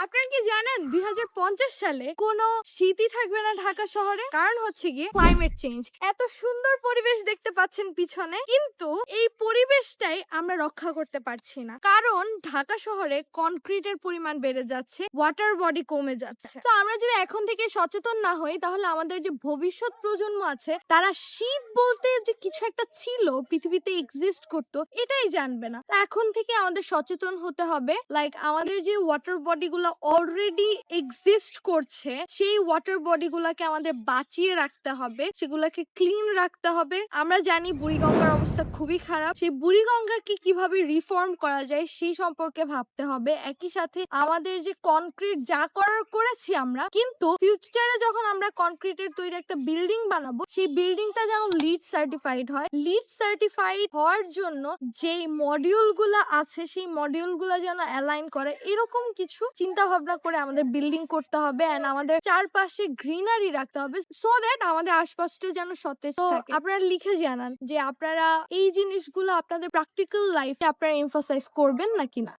আপনারা কি জানেন ২০৫০ সালে কোনো শীতই থাকবে না ঢাকা শহরে? কারণ হচ্ছে গিয়ে ক্লাইমেট চেঞ্জ। এত সুন্দর পরিবেশ দেখতে পাচ্ছেন পিছনে, কিন্তু এই পরিবেশটাই আমরা রক্ষা করতে পারছি না। কারণ ঢাকা শহরে কনক্রিটের পরিমাণ বেড়ে যাচ্ছে, ওয়াটার বডি কমে যাচ্ছে। তো আমরা যদি এখন থেকে সচেতন না হই, তাহলে আমাদের যে ভবিষ্যৎ প্রজন্ম আছে তারা শীত বলতে যে কিছু একটা ছিল, পৃথিবীতে এক্সিস্ট করতো, এটাই জানবে না। তো এখন থেকে আমাদের সচেতন হতে হবে। লাইক আমাদের যে ওয়াটার বডি গুলো অলরেডি এক্সিস্ট করছে, সেই ওয়াটার বডি গুলাকে আমাদের বাঁচিয়ে রাখতে হবে, সেগুলোকে ক্লিন রাখতে হবে। আমরা জানি বুড়িগঙ্গার অবস্থা খুবই খারাপ। সেই বুড়িগঙ্গাকে কিভাবে রিফর্ম করা যায় সেই সম্পর্কে ভাবতে হবে। একই সাথে আমাদের যে কনক্রিট যা করার করেছি আমরা, কিন্তু ফিউচারে যখন আমরা কনক্রিটের তৈরি একটা বিল্ডিং বানাবো, সেই বিল্ডিংটা যেন লিড সার্টিফাইড হয়। লিড সার্টিফাইড হওয়ার জন্য যেই মডিউল গুলা আছে, সেই মডিউল গুলা যেন অ্যালাইন করে, এরকম কিছু চিন্তা ভাবনা করে আমাদের বিল্ডিং করতে হবে। এন্ড আমাদের চারপাশে গ্রিনারি রাখতে হবে, সো দ্যাট আমাদের আশপাশটা যেন সতেজ থাকে। আপনারা লিখে জানান যে আপনারা এই জিনিসগুলো আপনাদের প্র্যাকটিক্যাল লাইফে আপনারা এমফাসাইজ করবেন নাকি না।